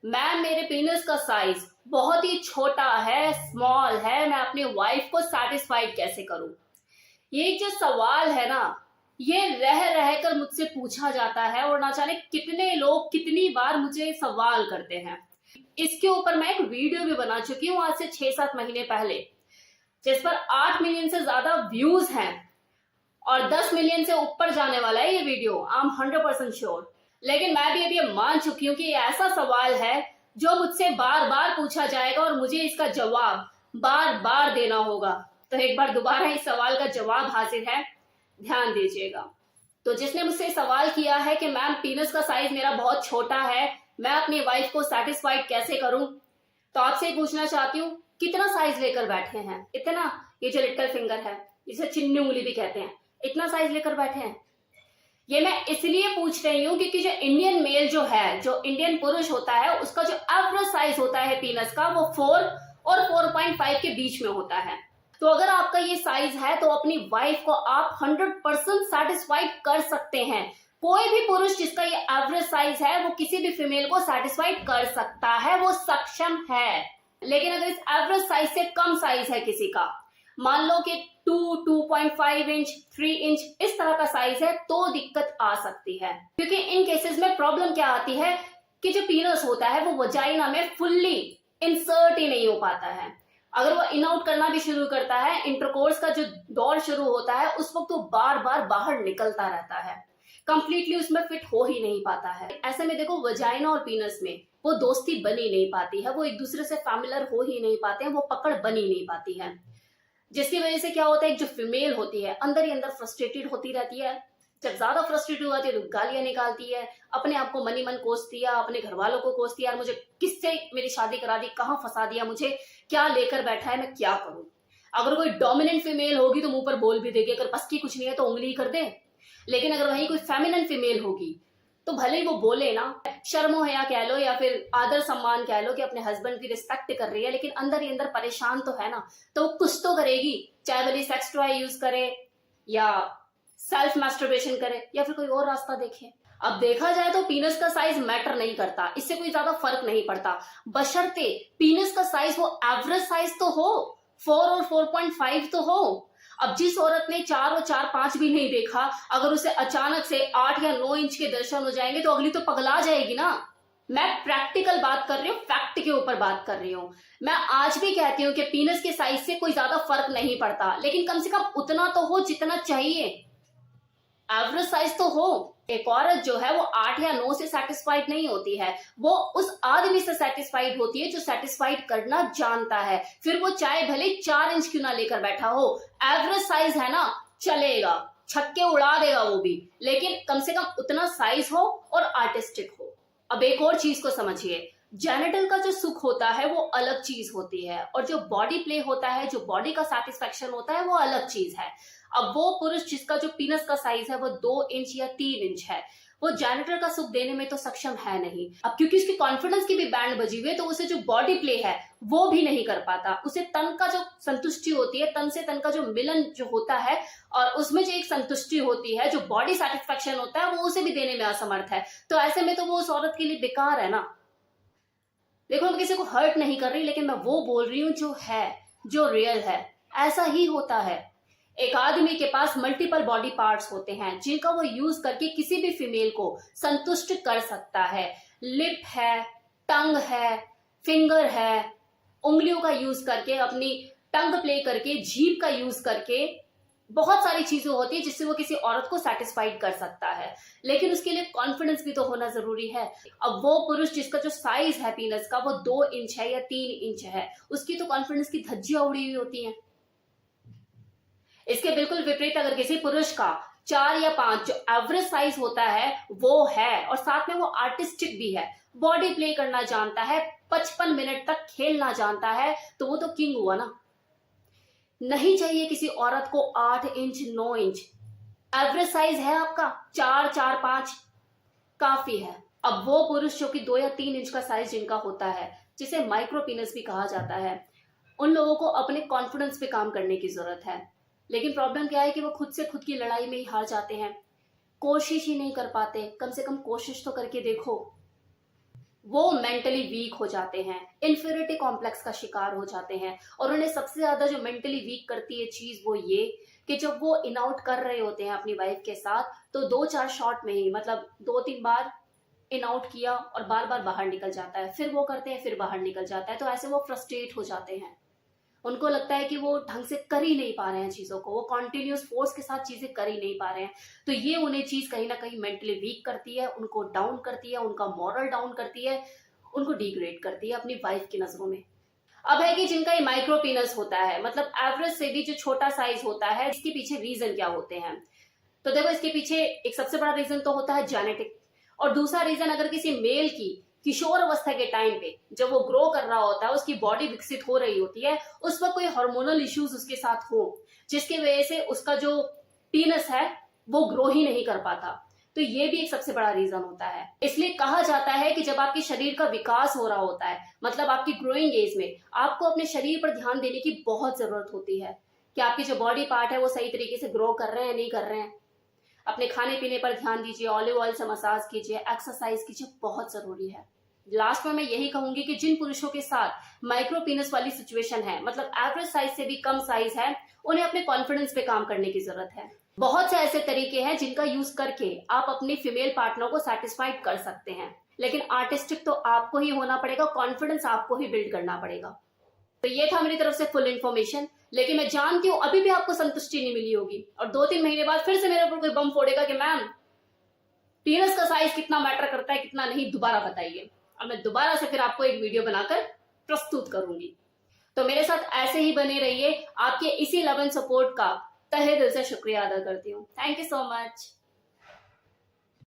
Ma'am मेरे पीनस का size बहुत ही छोटा है, स्मॉल है, मैं अपनी वाइफ को सेटिस्फाइड कैसे करूं? ये जो सवाल है ना, ये रह रह कर मुझसे पूछा जाता है और ना जाने कितने लोग कितनी बार मुझे सवाल करते हैं। इसके ऊपर मैं एक वीडियो भी बना चुकी हूँ आज से 6-7 महीने पहले, जिस पर 8 मिलियन से ज्यादा व्यूज हैं और 10 मिलियन से ऊपर जाने वाला है ये वीडियो, आई एम 100% श्योर। लेकिन मैं भी अब ये मान चुकी हूँ कि ये ऐसा सवाल है जो मुझसे बार बार पूछा जाएगा और मुझे इसका जवाब बार बार देना होगा। तो एक बार दोबारा इस सवाल का जवाब हाजिर है, ध्यान दीजिएगा। तो जिसने मुझसे सवाल किया है कि मैम पीनस का साइज मेरा बहुत छोटा है, मैं अपनी वाइफ को सेटिस्फाइड कैसे करूं, तो आपसे पूछना चाहती हूँ कितना साइज लेकर बैठे हैं? इतना, ये जो लिटिल फिंगर है इसे चिन्नी उंगली भी कहते हैं, इतना साइज लेकर बैठे हैं? ये मैं इसलिए पूछ रही हूँ क्योंकि जो इंडियन मेल जो है, जो इंडियन पुरुष होता है, उसका जो एवरेज साइज होता है पीनस का वो 4 और 4.5 के बीच में होता है। तो अगर आपका ये साइज है तो अपनी वाइफ को आप 100% सेटिस्फाइड कर सकते हैं। कोई भी पुरुष जिसका ये एवरेज साइज है वो किसी भी फीमेल को सेटिस्फाइड कर सकता है, वो सक्षम है। लेकिन अगर इस एवरेज साइज से कम साइज है किसी का, मान लो कि 2.5 इंच, 3 इंच इस तरह का साइज है, तो दिक्कत आ सकती है। क्योंकि इन केसेस में प्रॉब्लम क्या आती है कि जो पीनस होता है वो वजाइना में फुल्ली इंसर्ट ही नहीं हो पाता है। अगर वो इन आउट करना भी शुरू करता है, इंटरकोर्स का जो दौर शुरू होता है, उस वक्त वो बार बार बाहर निकलता रहता है, कंप्लीटली उसमें फिट हो ही नहीं पाता है। ऐसे में देखो, वजाइना और पीनस में वो दोस्ती बनी नहीं पाती है, वो एक दूसरे से फैमिलियर हो ही नहीं पाते हैं, वो पकड़ बनी नहीं पाती है। जिसकी वजह से क्या होता है, एक जो फीमेल होती है अंदर ही अंदर फ्रस्ट्रेटेड होती रहती है। जब ज्यादा फ्रस्ट्रेटेड हो जाती है तो गालियां निकालती है, अपने आप को मनी मन कोसती है, अपने घर वालों को कोसती है, यार मुझे किससे मेरी शादी करा दी, कहाँ फंसा दिया, मुझे क्या लेकर बैठा है, मैं क्या करूं। अगर कोई डोमिनेंट फीमेल होगी तो मुंह पर बोल भी देगी, अगर बस की कुछ नहीं है तो उंगली ही कर दे। लेकिन अगर वहीं कोई फेमिनिन फीमेल होगी तो भले ही वो बोले ना, शर्मो हया कह लो या फिर आदर सम्मान कह लो कि अपने हस्बैंड की रिस्पेक्ट कर रही है, लेकिन अंदर ही अंदर परेशान तो है ना, तो वो कुछ तो करेगी। चाहे भले सेक्स टॉय यूज करे या सेल्फ मैस्टरबेशन करे या फिर कोई और रास्ता देखे। अब देखा जाए तो पीनस का साइज मैटर नहीं करता, इससे कोई ज्यादा फर्क नहीं पड़ता, बशर्ते पीनस का साइज वो एवरेज साइज तो हो, 4 और 4.5 तो हो। अब जिस औरत ने 4 और 4.5 भी नहीं देखा, अगर उसे अचानक से 8 या 9 इंच के दर्शन हो जाएंगे तो अगली तो पगला जाएगी ना। मैं प्रैक्टिकल बात कर रही हूँ, फैक्ट के ऊपर बात कर रही हूँ। मैं आज भी कहती हूँ कि पीनस के साइज से कोई ज्यादा फर्क नहीं पड़ता, लेकिन कम से कम उतना तो हो जितना चाहिए, एवरेज साइज तो हो। एक औरत जो है वो 8 या 9 से सेटिस्फाइड नहीं होती है, वो उस आदमी से सेटिस्फाइड होती है जो सेटिस्फाइड करना जानता है, फिर वो चाहे भले 4 इंच क्यों ना लेकर बैठा हो, एवरेज साइज है ना, चलेगा, छक्के उड़ा देगा वो भी, लेकिन कम से कम उतना साइज हो और आर्टिस्टिक हो। अब एक और चीज को समझिए, जेनिटल का जो सुख होता है वो अलग चीज होती है, और जो बॉडी प्ले होता है, जो बॉडी का सेटिस्फेक्शन होता है, वो अलग चीज है। अब वो पुरुष जिसका जो पीनस का साइज है वो 2 इंच या 3 इंच है, वो जेनिटल का सुख देने में तो सक्षम है नहीं। अब क्योंकि उसकी कॉन्फिडेंस की भी बैंड बजी हुई है, तो उसे जो बॉडी प्ले है वो भी नहीं कर पाता। उसे तन का जो संतुष्टि होती है, तन से तन का जो मिलन जो होता है, और उसमें जो एक संतुष्टि होती है, जो बॉडी सेटिस्फेक्शन होता है, वो उसे भी देने में असमर्थ है। तो ऐसे में तो वो उस औरत के लिए बेकार है ना। देखो, मैं किसी को हर्ट नहीं कर रही, लेकिन मैं वो बोल रही हूँ जो है, जो रियल है। ऐसा ही होता है। एक आदमी के पास मल्टीपल बॉडी पार्ट्स होते हैं जिनका वो यूज करके किसी भी फीमेल को संतुष्ट कर सकता है। लिप है, टंग है, फिंगर है, उंगलियों का यूज करके, अपनी टंग प्ले करके, जीभ का यूज करके, बहुत सारी चीजें होती है जिससे वो किसी औरत को सेटिस्फाइड कर सकता है। लेकिन उसके लिए कॉन्फिडेंस भी तो होना जरूरी है। अब वो पुरुष जिसका जो साइज है पीनस का वो 2 इंच है या 3 इंच है, उसकी तो कॉन्फिडेंस की धज्जियां उड़ी हुई होती हैं। इसके बिल्कुल विपरीत अगर किसी पुरुष का 4 या 5 जो एवरेज साइज होता है वो है, और साथ में वो आर्टिस्टिक भी है, बॉडी प्ले करना जानता है, 55 मिनट तक खेलना जानता है, तो वो तो किंग हुआ ना। नहीं चाहिए किसी औरत को 8 इंच 9 इंच, एवरेज साइज है आपका 4 4.5 काफी है। अब वो पुरुष जो कि 2 या 3 इंच का साइज जिनका होता है, जिसे माइक्रो पीनस भी कहा जाता है, उन लोगों को अपने कॉन्फिडेंस पे काम करने की जरूरत है। लेकिन प्रॉब्लम क्या है कि वो खुद से खुद की लड़ाई में ही हार जाते हैं, कोशिश ही नहीं कर पाते। कम से कम कोशिश तो करके देखो। वो मेंटली वीक हो जाते हैं, इन्फीरियरिटी कॉम्प्लेक्स का शिकार हो जाते हैं। और उन्हें सबसे ज्यादा जो मेंटली वीक करती है चीज वो ये कि जब वो इन आउट कर रहे होते हैं अपनी वाइफ के साथ, तो 2-4 शॉट में ही, मतलब 2-3 बार इन आउट किया और बार बार बाहर निकल जाता है, फिर वो करते हैं, फिर बाहर निकल जाता है। तो ऐसे वो फ्रस्ट्रेट हो जाते हैं, उनको लगता है कि वो ढंग से कर ही नहीं पा रहे हैं चीजों को, वो कॉन्टिन्यूस फोर्स के साथ चीजें कर ही नहीं पा रहे हैं। तो ये उन्हें चीज कहीं ना कहीं मेंटली वीक करती है, उनको डाउन करती है, उनका मॉरल डाउन करती है, उनको डिग्रेड करती है अपनी वाइफ की नजरों में। अब है कि जिनका ये माइक्रो पीनस होता है, मतलब एवरेज से भी जो छोटा साइज होता है, इसके पीछे रीजन क्या होते हैं? तो देखो, इसके पीछे एक सबसे बड़ा रीजन तो होता है जेनेटिक, और दूसरा रीजन, अगर किसी मेल की किशोर अवस्था के टाइम पे जब वो ग्रो कर रहा होता है, उसकी बॉडी विकसित हो रही होती है, उस वक्त कोई हार्मोनल इश्यूज उसके साथ हो, जिसकी वजह से उसका जो पीनस है वो ग्रो ही नहीं कर पाता। तो ये भी एक सबसे बड़ा रीजन होता है। इसलिए कहा जाता है कि जब आपके शरीर का विकास हो रहा होता है, मतलब आपकी ग्रोइंग एज में, आपको अपने शरीर पर ध्यान देने की बहुत जरूरत होती है कि आपकी जो बॉडी पार्ट है वो सही तरीके से ग्रो कर रहे हैं, नहीं कर रहे हैं। अपने खाने पीने पर ध्यान दीजिए, ऑलिव ऑयल से मसाज कीजिए, एक्सरसाइज कीजिए, बहुत जरूरी है। लास्ट में मैं यही कहूंगी कि जिन पुरुषों के साथ माइक्रो पीनस वाली सिचुएशन है, मतलब एवरेज साइज से भी कम साइज है, उन्हें अपने कॉन्फिडेंस पे काम करने की जरूरत है। बहुत से ऐसे तरीके हैं जिनका यूज करके आप अपने फीमेल पार्टनर को सेटिस्फाइड कर सकते हैं, लेकिन आर्टिस्टिक तो आपको ही होना पड़ेगा, कॉन्फिडेंस आपको ही बिल्ड करना पड़ेगा। तो ये था मेरी तरफ से फुल इन्फॉर्मेशन, लेकिन मैं जानती हूँ अभी भी आपको संतुष्टि नहीं मिली होगी, और 2-3 महीने बाद फिर से मेरे ऊपर कोई बम फोड़ेगा कि मैम पीनस का साइज कितना मैटर करता है, कितना नहीं, दोबारा बताइए। और मैं दोबारा से फिर आपको एक वीडियो बनाकर प्रस्तुत करूंगी। तो मेरे साथ ऐसे ही बने रहिए। आपके इसी लव एंड सपोर्ट का तहे दिल से शुक्रिया अदा करती हूँ। Thank you so much.